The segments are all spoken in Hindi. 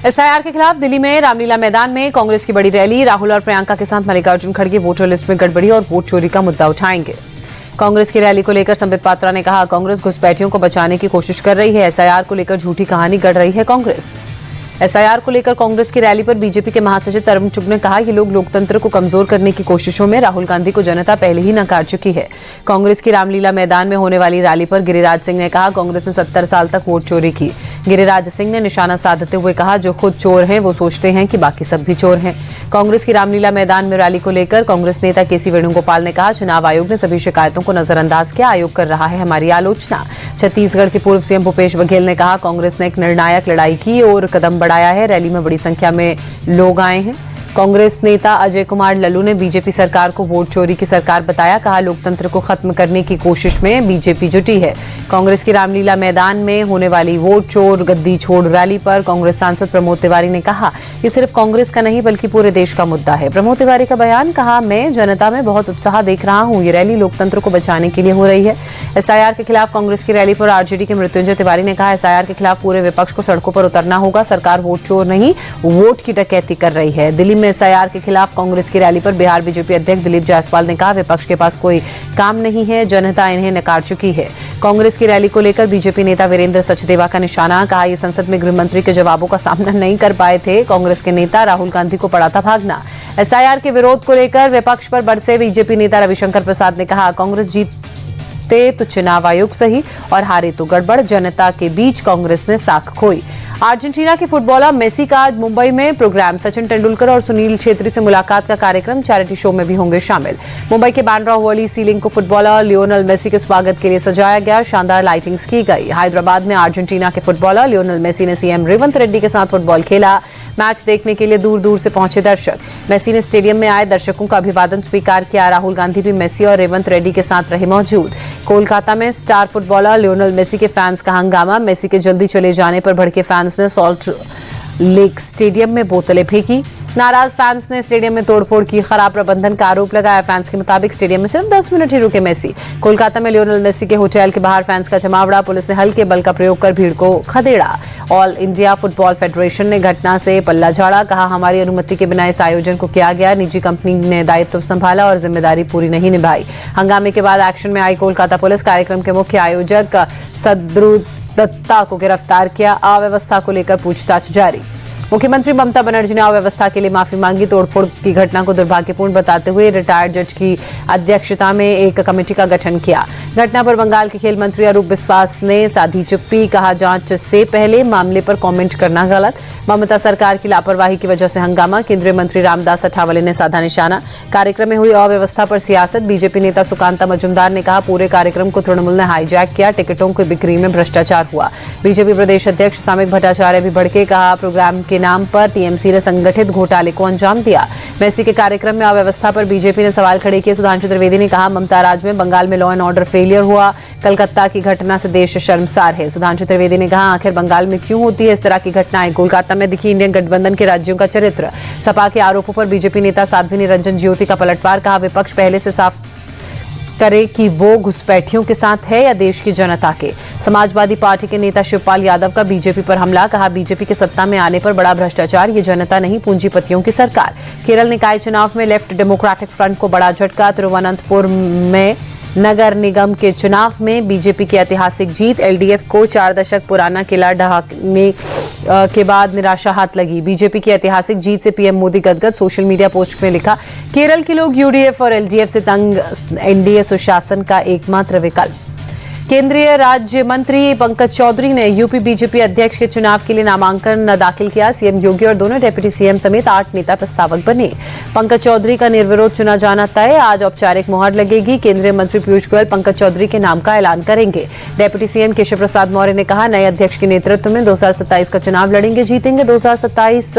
एसआईआर के खिलाफ दिल्ली में रामलीला मैदान में कांग्रेस की बड़ी रैली। राहुल और प्रियंका के साथ मल्लिकार्जुन खड़गे वोटर लिस्ट में गड़बड़ी और वोट चोरी का मुद्दा उठाएंगे। कांग्रेस की रैली को लेकर संबित पात्रा ने कहा, कांग्रेस घुसपैठियों को बचाने की कोशिश कर रही है। एसआईआर को लेकर झूठी कहानी गढ़ रही है कांग्रेस। एसआईआर को लेकर कांग्रेस की रैली पर बीजेपी के महासचिव तरुण चुग ने कहा, ये लोग लोकतंत्र को कमजोर करने की कोशिशों में राहुल गांधी को जनता पहले ही नकार चुकी है। कांग्रेस की रामलीला मैदान में होने वाली रैली पर गिरिराज सिंह ने कहा, कांग्रेस ने 70 साल तक वोट चोरी की। गिरिराज सिंह ने निशाना साधते हुए कहा, जो खुद चोर हैं वो सोचते हैं कि बाकी सब भी चोर हैं। कांग्रेस की रामलीला मैदान में रैली को लेकर कांग्रेस नेता केसी वेणुगोपाल ने कहा, चुनाव आयोग ने सभी शिकायतों को नजरअंदाज किया। आयोग कर रहा है हमारी आलोचना। छत्तीसगढ़ के पूर्व सीएम भूपेश बघेल ने कहा, कांग्रेस ने एक निर्णायक लड़ाई की और कदम बढ़ाया है। रैली में बड़ी संख्या में लोग आए हैं। कांग्रेस नेता अजय कुमार लल्लू ने बीजेपी सरकार को वोट चोरी की सरकार बताया। कहा, लोकतंत्र को खत्म करने की कोशिश में बीजेपी जुटी है। कांग्रेस की रामलीला मैदान में होने वाली वोट चोर गद्दी छोड़ रैली पर कांग्रेस सांसद प्रमोद तिवारी ने कहा, ये सिर्फ कांग्रेस का नहीं बल्कि पूरे देश का मुद्दा है। प्रमोद तिवारी का बयान, कहा, मैं जनता में बहुत उत्साह देख रहा हूं। ये रैली लोकतंत्र को बचाने के लिए हो रही है। एसआईआर के खिलाफ कांग्रेस की रैली पर आरजेडी के मृत्युंजय तिवारी ने कहा, एसआईआर के खिलाफ पूरे विपक्ष को सड़कों पर उतरना होगा। सरकार वोट चोर नहीं, वोट की डकैती कर रही है। दिल्ली में एसआईआर के खिलाफ कांग्रेस की रैली पर बिहार बीजेपी अध्यक्ष दिलीप जायसवाल ने कहा, विपक्ष के पास कोई काम नहीं है, जनता इन्हें नकार चुकी है। कांग्रेस की रैली को लेकर बीजेपी नेता वीरेंद्र सचदेवा का निशाना। कहा, ये संसद में गृह मंत्री के जवाबों का सामना नहीं कर पाए थे। कांग्रेस के नेता राहुल गांधी को पड़ा था भागना। एसआईआर के विरोध को लेकर विपक्ष पर बरसे बीजेपी नेता रविशंकर प्रसाद ने कहा, कांग्रेस जीते तो चुनाव आयोग सही और हारे तो गड़बड़। जनता के बीच कांग्रेस ने साख खोई। अर्जेंटीना के फुटबॉलर मेसी का आज मुंबई में प्रोग्राम। सचिन तेंदुलकर और सुनील छेत्री से मुलाकात का कार्यक्रम, चैरिटी शो में भी होंगे शामिल। मुंबई के बांद्रा वाली सीलिंग को फुटबॉलर लियोनेल मेसी के स्वागत के लिए सजाया गया। शानदार लाइटिंग्स की गई। हैदराबाद में अर्जेंटीना के फुटबॉलर लियोनेल मेसी ने सीएम रेवंत रेड्डी के साथ फुटबॉल खेला। मैच देखने के लिए दूर दूर से पहुंचे दर्शक। मेसी ने स्टेडियम में आए दर्शकों का अभिवादन स्वीकार किया। राहुल गांधी भी मेसी और रेवंत रेड्डी के साथ रहे मौजूद। कोलकाता में स्टार फुटबॉलर लियोनेल मेसी के फैंस का हंगामा। मेसी के जल्दी चले जाने पर भड़के फैंस ने सॉल्ट लेक स्टेडियम में बोतलें फेंकी। नाराज फैंस ने स्टेडियम में तोड़फोड़ की। खराब प्रबंधन का आरोप लगाया। फैंस के मुताबिक स्टेडियम में सिर्फ 10 मिनट ही रुके मेसी। कोलकाता में लियोनेल मेसी के होटल के बाहर फैंस का जमावड़ा। पुलिस ने हल्के बल का प्रयोग कर भीड़ को खदेड़ा। ऑल इंडिया फुटबॉल फेडरेशन ने घटना से पल्ला झाड़ा। कहा, हमारी अनुमति के बिना इस आयोजन को किया गया। निजी कंपनी ने दायित्व संभाला और जिम्मेदारी पूरी नहीं निभाई। हंगामे के बाद एक्शन में आई कोलकाता पुलिस। कार्यक्रम के मुख्य आयोजक सद्रुत दत्ता को गिरफ्तार किया। अव्यवस्था को लेकर पूछताछ जारी। मुख्यमंत्री ममता बनर्जी ने अव्यवस्था के लिए माफी मांगी। तोड़फोड़ की घटना को दुर्भाग्यपूर्ण बताते हुए रिटायर्ड जज की अध्यक्षता में एक कमेटी का गठन किया। घटना पर बंगाल के खेल मंत्री अरूप बिस्वास ने साधी चुप्पी। कहा, जांच से पहले मामले पर कमेंट करना गलत। ममता सरकार की लापरवाही की वजह से हंगामा। केंद्रीय मंत्री रामदास अठावले ने साधा निशाना। कार्यक्रम में हुई अव्यवस्था पर सियासत। बीजेपी नेता सुकांता मजुमदार ने कहा, पूरे कार्यक्रम को तृणमूल ने हाईजैक किया। टिकटों की बिक्री में भ्रष्टाचार हुआ। बीजेपी प्रदेश अध्यक्ष सामिक भट्टाचार्य भी भड़के। कहा, प्रोग्राम के नाम पर टीएमसी ने संगठित घोटाले को अंजाम दिया। मेसी के कार्यक्रम में अव्यवस्था पर बीजेपी ने सवाल खड़े किए। सुधांशु त्रिवेदी ने कहा, ममता राज में बंगाल में लॉ एंड ऑर्डर फेलियर हुआ। कलकत्ता की घटना से देश शर्मसार है। सुधांशु त्रिवेदी ने कहा, आखिर बंगाल में क्यों होती है इस तरह की घटनाएं। कोलकाता में दिखी इंडियन गठबंधन के राज्यों का चरित्र। सपा के आरोपों पर बीजेपी नेता साध्वी निरंजन ज्योति का पलटवार। कहा, विपक्ष पहले से साफ करे कि वो घुसपैठियों के साथ है या देश की जनता के। समाजवादी पार्टी के नेता शिवपाल यादव का बीजेपी पर हमला। कहा, बीजेपी के सत्ता में आने पर बड़ा भ्रष्टाचार। ये जनता नहीं, पूंजीपतियों की सरकार। केरल निकाय चुनाव में लेफ्ट डेमोक्रेटिक फ्रंट को बड़ा झटका। तिरुवनंतपुर में नगर निगम के चुनाव में बीजेपी की ऐतिहासिक जीत। एलडीएफ को 4 दशक पुराना किला ढहाने के बाद निराशा हाथ लगी। बीजेपी की ऐतिहासिक जीत से पीएम मोदी गदगद। सोशल मीडिया पोस्ट में लिखा, केरल के लोग यूडीएफ और एलडीएफ से तंग। एनडीए सुशासन का एकमात्र विकल्प। केंद्रीय राज्य मंत्री पंकज चौधरी ने यूपी बीजेपी अध्यक्ष के चुनाव के लिए नामांकन दाखिल किया। सीएम योगी और दोनों डिप्टी सीएम समेत 8 नेता प्रस्तावक बने। पंकज चौधरी का निर्विरोध चुना जाना तय। आज औपचारिक मुहर लगेगी। केंद्रीय मंत्री पीयूष गोयल पंकज चौधरी के नाम का ऐलान करेंगे। डिप्टी सीएम केशव प्रसाद मौर्य ने कहा, नए अध्यक्ष के नेतृत्व में 2027 का चुनाव लड़ेंगे, जीतेंगे। 2027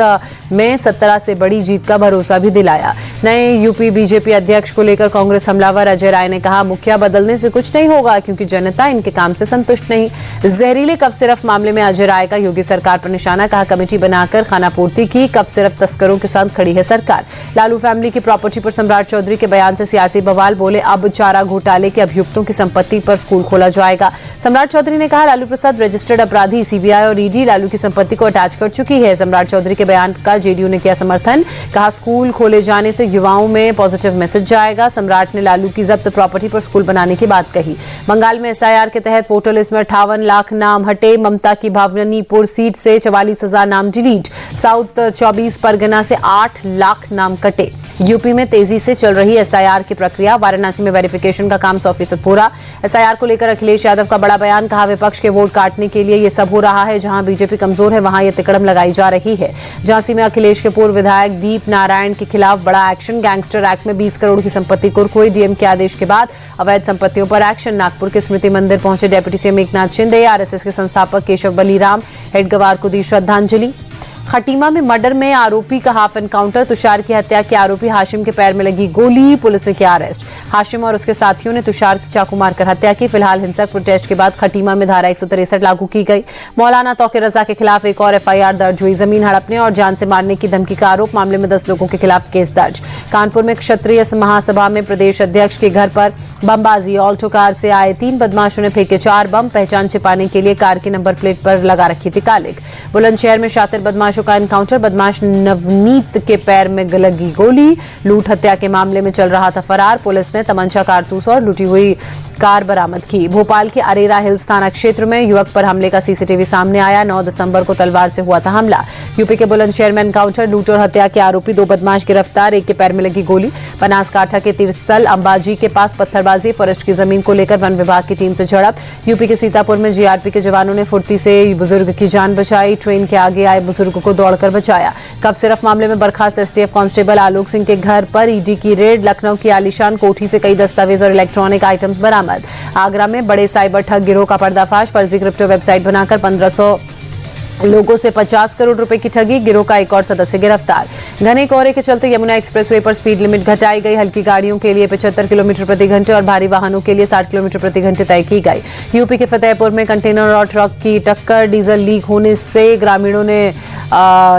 में 17 से बड़ी जीत का भरोसा भी दिलाया। नए यूपी बीजेपी अध्यक्ष को लेकर कांग्रेस हमलावर अजय राय ने कहा, मुखिया बदलने से कुछ नहीं होगा क्योंकि जनता इनके काम से संतुष्ट नहीं। जहरीले कफ सिरफ मामले में अजय राय का योगी सरकार पर निशाना, कहा कमेटी बनाकर खानापूर्ति की, कफ सिरफ तस्करों के साथ खड़ी है सरकार। लालू फैमिली की प्रॉपर्टी पर सम्राट चौधरी के बयान से सियासी बवाल, बोले अब चारा घोटाले के अभियुक्तों की संपत्ति पर स्कूल खोला जाएगा। सम्राट चौधरी ने कहा, लालू प्रसाद रजिस्टर्ड अपराधी, सीबीआई और ईडी लालू की संपत्ति को अटैच कर चुकी है। सम्राट चौधरी के बयान का जेडीयू ने किया समर्थन, कहा स्कूल खोले जाने से युवाओं में पॉजिटिव मैसेज जाएगा। सम्राट ने लालू की जब्त प्रॉपर्टी पर स्कूल बनाने की बात कही। बंगाल में एसआईआर के तहत वोटर लिस्ट में 58 लाख नाम हटे। ममता की भावनीपुर सीट से 44,000 नाम डिलीट। साउथ 24 परगना से 8 लाख नाम कटे। यूपी में तेजी से चल रही एसआईआर की प्रक्रिया, वाराणसी में वेरिफिकेशन का काम 100% पूरा। एसआईआर को लेकर अखिलेश यादव का बड़ा बयान, कहा विपक्ष के वोट काटने के लिए ये सब हो रहा है। जहां बीजेपी कमजोर है वहां ये तिकड़म लगाई जा रही है। झांसी में अखिलेश के पूर्व विधायक दीप नारायण के खिलाफ बड़ा एक्शन, गैंगस्टर एक्ट में 20 करोड़ की संपत्ति कुर्क। डीएम के आदेश के बाद अवैध संपत्तियों पर एक्शन। नागपुर के स्मृति मंदिर पहुंचे deputy CM Eknath Shinde. RSS के संस्थापक केशव बलीराम हेडगवार को दी श्रद्धांजलि। खटीमा में मर्डर में आरोपी का हाफ एनकाउंटर, तुषार की हत्या के आरोपी हाशिम के पैर में लगी गोली, पुलिस ने किया अरेस्ट। हाशिम और उसके साथियों ने तुषार की चाकू मारकर हत्या की। फिलहाल हिंसक प्रोटेस्ट के बाद खटीमा में धारा 163 लागू की गई। मौलाना तौकीर रजा के खिलाफ एक और एफआईआर दर्ज हुई। जमीन हड़पने और जान से मारने की धमकी का आरोप, मामले में 10 लोगों के खिलाफ केस दर्ज। कानपुर में क्षत्रिय महासभा में प्रदेश अध्यक्ष के घर पर बमबाजी, ऑल्टो कार से आए 3 बदमाशों ने फेंके 4 बम, पहचान छिपाने के लिए कार की नंबर प्लेट पर लगा रखी थी कालिक। बुलंदशहर में शातिर बदमाशों का एनकाउंटर, बदमाश नवनीत के पैर में लगी गोली। लूट हत्या के मामले में चल रहा था फरार, पुलिस ने तमंचा, कारतूस और लूटी हुई कार बरामद की। भोपाल के अरेरा हिल्स थाना क्षेत्र में युवक पर हमले का सीसीटीवी सामने आया। 9 दिसंबर को तलवार से हुआ था हमला। यूपी के बुलंदशहर में एनकाउंटर, लूट और हत्या के आरोपी 2 बदमाश गिरफ्तार, एक के पैर में लगी गोली। बनासकांठा के तिरसल अंबाजी के पास पत्थरबाजी, फॉरेस्ट की जमीन को लेकर वन विभाग की टीम से झड़प। यूपी के सीतापुर में जीआरपी के जवानों ने फुर्ती से बुजुर्ग की जान बचाई। ट्रेन के आगे आए बुजुर्ग को दौड़कर बचाया। कफ सिरफ मामले में बर्खास्त एसटीएफ कांस्टेबल आलोक सिंह के घर पर ईडी की रेड। लखनऊ की आलीशान कोठी से कई दस्तावेज और इलेक्ट्रॉनिक आइटम्स बरामद। आगरा में बड़े साइबर ठग गिरोह का पर्दाफाश, फर्जी क्रिप्टो वेबसाइट बनाकर 1500 लोगों से 50 करोड़ रुपए की ठगी, गिरोह का एक और सदस्य गिरफ्तार। घने कोहरे के चलते यमुना एक्सप्रेसवे पर स्पीड लिमिट घटाई गई। हल्की गाड़ियों के लिए 75 किलोमीटर प्रति घंटे और भारी वाहनों के लिए 60 किलोमीटर प्रति घंटे तय की गई। यूपी के फतेहपुर में कंटेनर और ट्रक की टक्कर, डीजल लीक होने से ग्रामीणों ने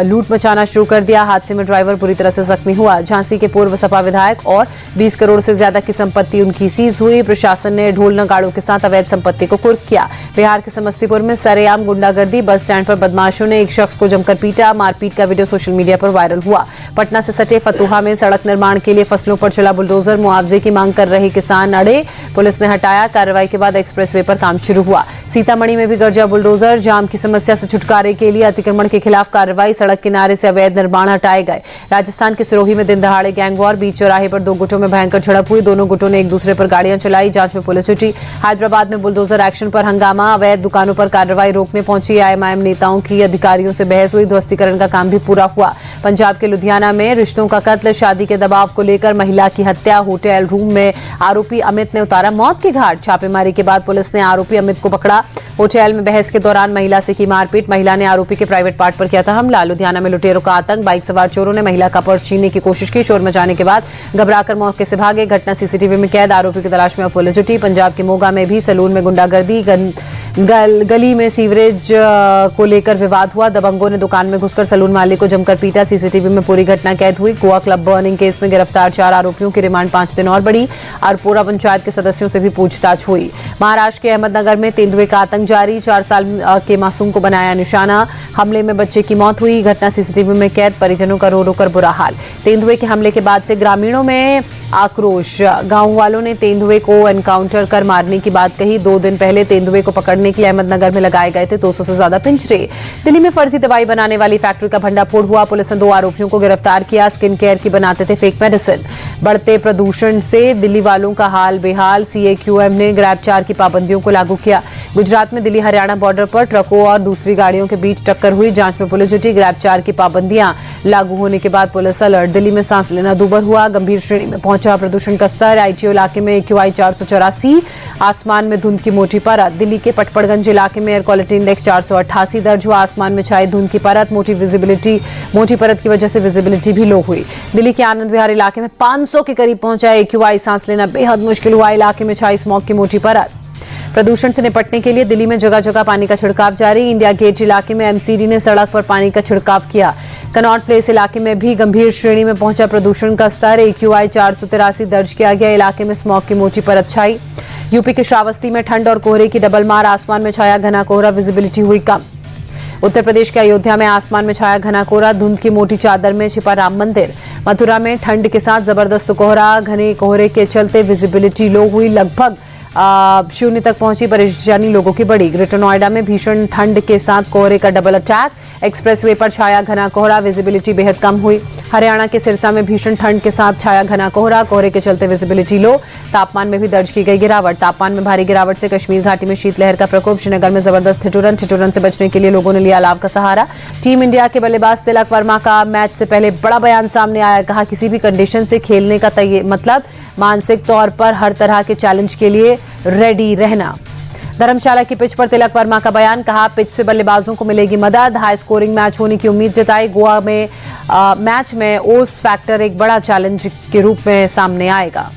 लूट मचाना शुरू कर दिया। हादसे में ड्राइवर बुरी तरह से जख्मी हुआ। झांसी के पूर्व सपा विधायक और 20 करोड़ से ज्यादा की संपत्ति उनकी सीज हुई। प्रशासन ने ढोल नगाड़ों के साथ अवैध संपत्ति को कुर्क किया। बिहार के समस्तीपुर में सरेआम गुंडागर्दी, बस स्टैंड पर बदमाशों ने एक शख्स को जमकर पीटा। मारपीट का वीडियो सोशल मीडिया पर वायरल हुआ। पटना से सटे फतुहा में सड़क निर्माण के लिए फसलों पर चला बुलडोजर, मुआवजे की मांग कर रहे किसान अड़े, पुलिस ने हटाया। कार्रवाई के बाद एक्सप्रेसवे पर काम शुरू हुआ। सीतामढ़ी में भी गरजा बुलडोजर, जाम की समस्या से छुटकारे के लिए अतिक्रमण के खिलाफ कार्रवाई, सड़क किनारे से अवैध निर्माण हटाए गए। राजस्थान के सिरोही में दिन दहाड़े गैंगवॉर, बीच चौराहे पर 2 गुटों में भयंकर झड़प हुई। दोनों गुटों ने एक दूसरे पर गाड़ियां चलाई, जांच में पुलिस जुटी। हैदराबाद में बुलडोजर एक्शन पर हंगामा, अवैध दुकानों पर कार्रवाई रोकने पहुंची आईएमआईएम नेताओं की अधिकारियों से बहस हुई। ध्वस्तीकरण का काम भी पूरा हुआ। पंजाब के लुधियाना में रिश्तों का कत्ल, शादी के दबाव को लेकर महिला की हत्या। होटल रूम में आरोपी अमित ने उतारा मौत की घाट। छापेमारी के बाद पुलिस ने आरोपी अमित को पकड़ा। होटल में बहस के दौरान महिला से की मारपीट, महिला ने आरोपी के प्राइवेट पार्ट पर किया था हमला। लुधियाना में लुटेरों का आतंक, बाइक सवार चोरों ने महिला का पर्स छीनने की कोशिश की। चोर मचाने के बाद घबराकर मौके से भागे। घटना सीसीटीवी में कैद, आरोपी की तलाश में पुलिस जुटी। पंजाब के मोगा में भी सैलून में गुंडागर्दी, गली में सीवरेज को लेकर विवाद हुआ। दबंगों ने दुकान में घुसकर सैलून मालिक को जमकर पीटा। सीसीटीवी में पूरी घटना कैद हुई। गोवा क्लब बर्निंग केस में गिरफ्तार 4 आरोपियों की रिमांड 5 दिन और बढ़ी। अरपोरा पंचायत के सदस्यों से भी पूछताछ हुई। महाराष्ट्र के अहमदनगर में तेंदुए का आतंक जारी, 4 साल के मासूम को बनाया निशाना। हमले में बच्चे की मौत हुई। घटना सीसीटीवी में कैद, परिजनों का रो रो कर बुरा हाल। तेंदुए के हमले के बाद से ग्रामीणों में आक्रोश। गांव वालों ने तेंदुए को एनकाउंटर कर मारने की बात कही। 2 दिन पहले तेंदुए को पकड़ने के लिए अहमदनगर में लगाए गए थे 200 से ज्यादा पिंजरे। दिल्ली में फर्जी दवाई बनाने वाली फैक्ट्री का भंडाफोड़ हुआ। पुलिस ने 2 आरोपियों को गिरफ्तार किया। स्किन केयर की बनाते थे फेक मेडिसिन। बढ़ते प्रदूषण से दिल्ली वालों का हाल बेहाल। सीएक्यूएम ने ग्रैब 4 की पाबंदियों को लागू किया। गुजरात में दिल्ली हरियाणा बॉर्डर पर ट्रकों और दूसरी गाड़ियों के बीच टक्कर हुई। जांच में पुलिस जुटी। ग्रैब 4 की पाबंदियां लागू होने के बाद पुलिस अलर्ट। दिल्ली में सांस लेना दूभर हुआ, गंभीर श्रेणी में पहुंचा प्रदूषण का स्तर। आईटीओ इलाके में AQI 484, आसमान में धुंध की मोटी परत। दिल्ली के पटपड़गंज इलाके में एयर क्वालिटी इंडेक्स 488 दर्ज हुआ, आसमान में छाई धुंध की परत। मोटी परत की वजह से विजिबिलिटी भी लो हुई। दिल्ली के आनंद विहार इलाके में 500 के करीब पहुंचा AQI, सांस लेना बेहद मुश्किल हुआ, इलाके में छाई स्मॉग की मोटी परत। प्रदूषण से निपटने के लिए दिल्ली में जगह जगह पानी का छिड़काव जारी। इंडिया गेट इलाके में MCD ने सड़क पर पानी का छिड़काव किया। कनॉट प्लेस इलाके में भी गंभीर श्रेणी में पहुंचा प्रदूषण का स्तर। AQI 483 दर्ज किया गया, इलाके में स्मॉग की मोटी परत छाई। यूपी के श्रावस्ती में ठंड और कोहरे की डबल मार, आसमान में छाया घना कोहरा, विजिबिलिटी हुई कम। उत्तर प्रदेश के अयोध्या में आसमान में छाया घना कोहरा, धुंध की मोटी चादर में छिपा राम मंदिर। मथुरा में ठंड के साथ जबरदस्त कोहरा, घने कोहरे के चलते विजिबिलिटी लो हुई, लगभग 0 तक पहुंची, परेशानी लोगों की बढ़ी। ग्रेटर नोएडा में भीषण ठंड के साथ कोहरे का डबल अटैक, एक्सप्रेसवे पर छाया घना कोहरा, विजिबिलिटी बेहद कम हुई। हरियाणा के सिरसा में भीषण ठंड के साथ छाया घना कोहरा, कोहरे के चलते विजिबिलिटी लो। तापमान में भी दर्ज की गई गिरावट। तापमान में भारी गिरावट से कश्मीर घाटी में शीतलहर का प्रकोप। श्रीनगर में जबरदस्त ठिठुरन से बचने के लिए लोगों ने लिया अलाव का सहारा। टीम इंडिया के बल्लेबाज तिलक वर्मा का मैच से पहले बड़ा बयान सामने आया, कहा किसी भी कंडीशन से खेलने का मतलब मानसिक तौर पर हर तरह के चैलेंज के लिए रेडी रहना। धर्मशाला की पिच पर तिलक वर्मा का बयान, कहा पिच से बल्लेबाजों को मिलेगी मदद, हाई स्कोरिंग मैच होने की उम्मीद जताई। गोवा में मैच में ओस फैक्टर एक बड़ा चैलेंज के रूप में सामने आएगा।